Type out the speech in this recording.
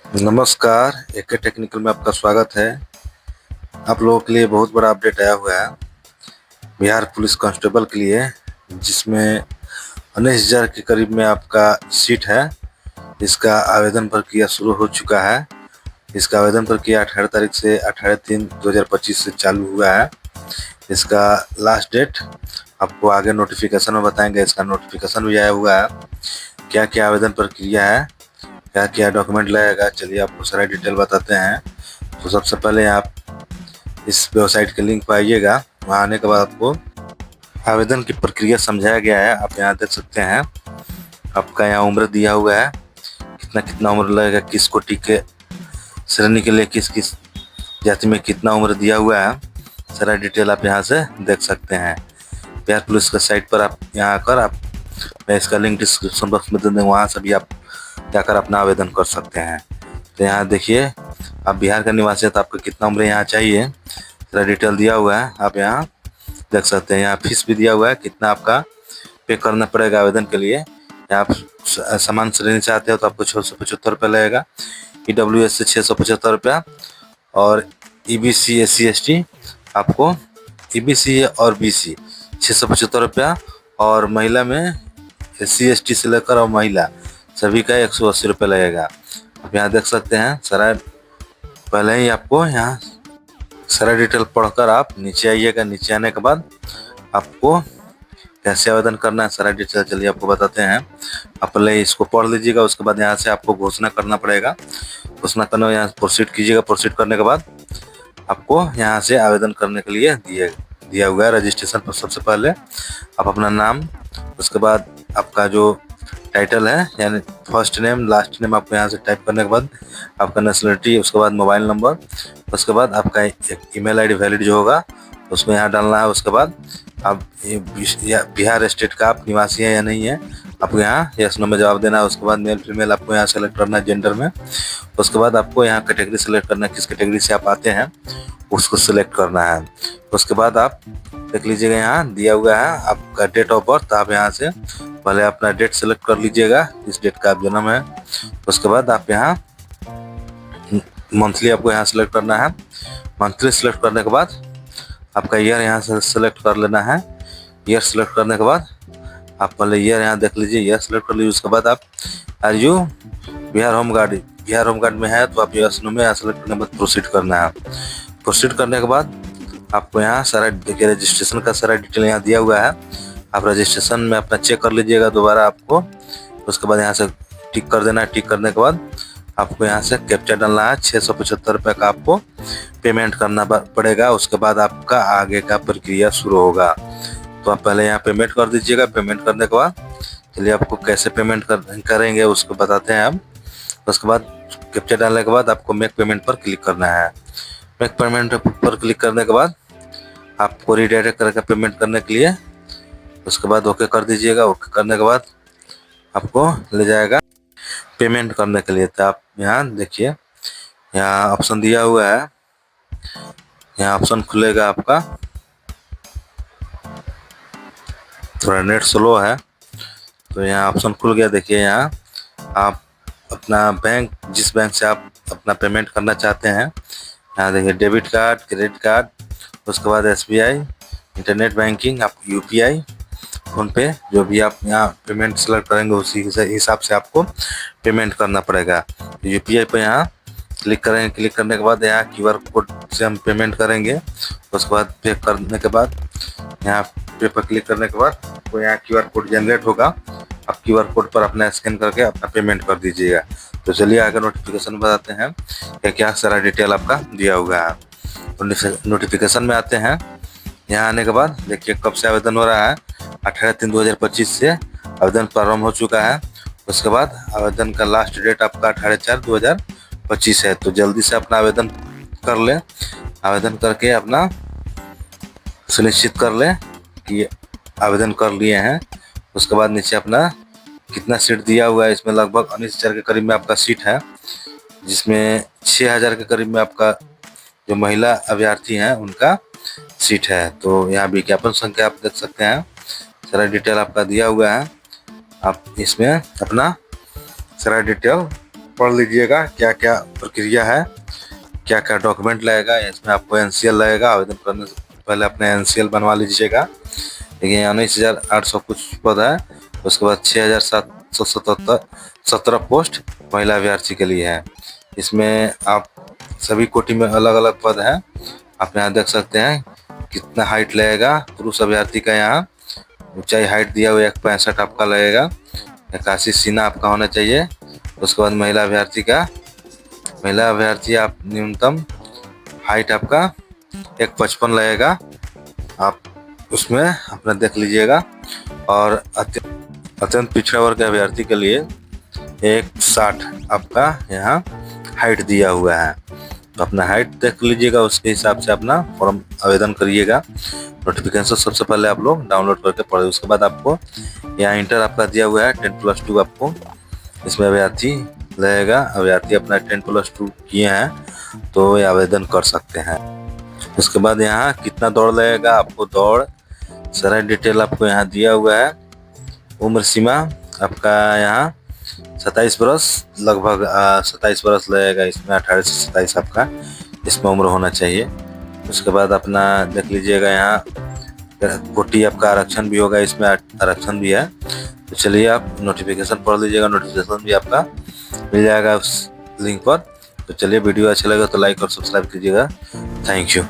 नमस्कार, एके टेक्निकल में आपका स्वागत है। आप लोगों के लिए बहुत बड़ा अपडेट आया हुआ है बिहार पुलिस कांस्टेबल के लिए, जिसमें 19,000 के करीब में आपका सीट है। इसका आवेदन प्रक्रिया शुरू हो चुका है। इसका आवेदन प्रक्रिया 18 तारीख से 18/3/2025 से चालू हुआ है। इसका लास्ट डेट आपको आगे नोटिफिकेशन में बताएंगे। इसका नोटिफिकेशन भी आया हुआ है। क्या क्या आवेदन प्रक्रिया है, क्या क्या डॉक्यूमेंट लगेगा, चलिए आपको सारा डिटेल बताते हैं। तो सबसे पहले आप इस वेबसाइट के लिंक पर आइएगा। वहाँ आने के बाद आपको आवेदन की प्रक्रिया समझाया गया है। आप यहाँ देख सकते हैं, आपका यहाँ उम्र दिया हुआ है, कितना कितना उम्र लगेगा, किस कोटि के श्रेणी के लिए किस किस जाति में कितना उम्र दिया हुआ है। सारा डिटेल आप यहाँ से देख सकते हैं। बिहार पुलिस के साइट पर आप यहाँ आकर आप, मैं इसका लिंक डिस्क्रिप्शन बॉक्स में दे दूँगा, वहाँ से भी आप जाकर अपना आवेदन कर सकते हैं। तो यहाँ देखिए, आप बिहार का निवासी है तो आपको कितना उम्र यहाँ चाहिए, सारा डिटेल दिया हुआ है। आप यहाँ देख सकते हैं। यहाँ फीस भी दिया हुआ है, कितना आपका पे करना पड़ेगा आवेदन के लिए। आप समान श्रेणी चाहते हो तो आपको 675 रुपये लगेगा। EWS से 675 रुपया, और EBC SC ST आपको EBC और BC 675 रुपया, और महिला में SC ST से लेकर और महिला सभी का 180 रुपये लगेगा। आप यहाँ देख सकते हैं सारा, पहले ही आपको यहाँ सारा डिटेल पढ़कर आप नीचे आइएगा। नीचे आने के बाद आपको कैसे आवेदन करना है सारा डिटेल चलिए आपको बताते हैं। आप पहले इसको पढ़ लीजिएगा, उसके बाद यहाँ से आपको घोषणा करना पड़ेगा। घोषणा करना, यहाँ प्रोसीड कीजिएगा। प्रोसीड करने के बाद आपको यहाँ से आवेदन करने के लिए दिया हुआ है। रजिस्ट्रेशन पर सबसे पहले आप अपना नाम, उसके बाद आपका जो टाइटल है यानी फर्स्ट नेम लास्ट नेम आपको यहाँ से टाइप करने के बाद आपका नेशनलिटी, उसके बाद मोबाइल नंबर, उसके बाद आपका एक ईमेल आईडी वैलिड जो होगा उसमें यहाँ डालना है। उसके बाद आप बिहार स्टेट का आप निवासी हैं या नहीं है, आपको यहाँ यस नो में जवाब देना है। उसके बाद मेल फीमेल आपको यहाँ सेलेक्ट करना है जेंडर में। उसके बाद आपको यहाँ कैटेगरी सेलेक्ट करना है, किस कैटेगरी से आप आते हैं उसको सिलेक्ट करना है। उसके बाद आप देख लीजिएगा, यहाँ दिया हुआ है आपका डेट ऑफ बर्थ। आप यहाँ से पहले अपना डेट सेलेक्ट कर लीजिएगा, इस डेट का आप जन्म है। उसके बाद आप यहाँ मंथली आपको यहाँ सेलेक्ट करना है। मंथली सेलेक्ट करने के बाद आपका ईयर यहाँ से सेलेक्ट कर लेना है। ईयर सेलेक्ट करने के बाद आप पहले ईयर यहाँ देख लीजिए, ईयर सेलेक्ट कर लीजिए। उसके बाद आप are you Bihar home guard में है तो आप यस नो में यहाँ सेलेक्ट करने के बाद प्रोसीड करना है। प्रोसीड करने के बाद आपको यहाँ सारा देखिए रजिस्ट्रेशन का सारा डिटेल यहाँ दिया हुआ है। आप रजिस्ट्रेशन में अपना चेक कर लीजिएगा दोबारा आपको। उसके बाद यहाँ से टिक कर देना है। टिक करने के बाद आपको यहाँ से कैप्चा डालना है। 675 रुपये का आपको पेमेंट करना पड़ेगा। उसके बाद आपका आगे का प्रक्रिया शुरू होगा। तो आप पहले यहाँ पेमेंट कर दीजिएगा। पेमेंट करने के बाद चलिए आपको कैसे पेमेंट करेंगे उसको बताते हैं हम। उसके बाद कैप्चा डालने के बाद आपको मेक पेमेंट पर क्लिक करना है। मेक पेमेंट पर क्लिक करने के बाद आपको रिडायरेक्ट करके पेमेंट करने के लिए, उसके बाद ओके कर दीजिएगा। ओके करने के बाद आपको ले जाएगा पेमेंट करने के लिए। तो आप यहाँ देखिए, यहाँ ऑप्शन दिया हुआ है, यहाँ ऑप्शन खुलेगा आपका। थोड़ा नेट स्लो है तो यहाँ ऑप्शन खुल गया। देखिए यहाँ आप अपना बैंक, जिस बैंक से आप अपना पेमेंट करना चाहते हैं, यहाँ देखिए डेबिट कार्ड, क्रेडिट कार्ड, उसके बाद SBI, इंटरनेट बैंकिंग, आप UPI, फ़ोनपे, जो भी आप यहाँ पेमेंट सेलेक्ट करेंगे उसी हिसाब से आपको पेमेंट करना पड़ेगा। UPI पे यहाँ क्लिक करेंगे। क्लिक करने के बाद यहाँ QR कोड से हम पेमेंट करेंगे। उसके बाद पे करने के बाद यहाँ पे पर क्लिक करने के बाद आपको यहाँ QR कोड जनरेट होगा। आप QR कोड पर अपना स्कैन करके अपना पेमेंट कर दीजिएगा। तो चलिए आगे नोटिफिकेशन बताते हैं कि क्या सारा डिटेल आपका दिया हुआ है। तो नोटिफिकेशन में आते हैं। यहाँ आने के बाद देखिए कब से आवेदन हो रहा है। 18/3/2025 से आवेदन प्रारंभ हो चुका है। उसके बाद आवेदन का लास्ट डेट आपका 18/4/2025 है। तो जल्दी से अपना आवेदन कर लें। आवेदन करके अपना सुनिश्चित कर लें कि आवेदन कर लिए हैं। उसके बाद नीचे अपना कितना सीट दिया हुआ है, इसमें लगभग 19,000 के करीब में आपका सीट है, जिसमें 6,000 के करीब में आपका जो महिला अभ्यर्थी हैं उनका सीट है। तो यहाँ विज्ञापन संख्या आप देख सकते हैं, सारा डिटेल आपका दिया हुआ है। आप इसमें अपना सारा डिटेल पढ़ लीजिएगा क्या क्या प्रक्रिया है, क्या क्या डॉक्यूमेंट लगेगा। इसमें आपको एनसीएल लगेगा, आवेदन करने से पहले अपने एनसीएल बनवा लीजिएगा। देखिए 19,800 कुछ पद है। उसके बाद 6,717 पोस्ट महिला अभ्यर्थी के लिए है। इसमें आप सभी कोटि में अलग अलग पद हैं। आप यहाँ देख सकते हैं कितना हाइट लगेगा पुरुष अभ्यर्थी का। यहाँ ऊंचाई हाइट दिया हुआ 165 आपका लगेगा। 81 सीना आपका होना चाहिए। उसके बाद महिला अभ्यर्थी आप न्यूनतम हाइट आपका 155 लगेगा। आप उसमें अपना देख लीजिएगा। और अत्यंत पिछड़ा वर्ग के अभ्यर्थी के लिए 160 आपका यहाँ हाइट दिया हुआ है। तो अपना हाइट देख लीजिएगा, उसके हिसाब से अपना फॉर्म आवेदन करिएगा। नोटिफिकेशन सबसे पहले आप लोग डाउनलोड करके पढ़िए। उसके बाद आपको यहाँ इंटर आपका दिया हुआ है 10+2 आपको इसमें अभ्यर्थी लगेगा। अभ्यर्थी अपना 10+2 किए हैं तो ये आवेदन कर सकते हैं। उसके बाद यहाँ कितना दौड़ लगेगा, आपको दौड़ सारा डिटेल आपको यहाँ दिया हुआ है। उम्र सीमा आपका यहाँ 27 बरस लगभग 27 बरस लगेगा। इसमें 18 से 27 आपका इसमें उम्र होना चाहिए। उसके बाद अपना देख लीजिएगा, यहाँ कोटि आपका आरक्षण भी होगा, इसमें आरक्षण भी है। तो चलिए आप नोटिफिकेशन पढ़ लीजिएगा, नोटिफिकेशन भी आपका मिल जाएगा उस लिंक पर। तो चलिए वीडियो अच्छा लगा तो लाइक और सब्सक्राइब कीजिएगा। Thank you.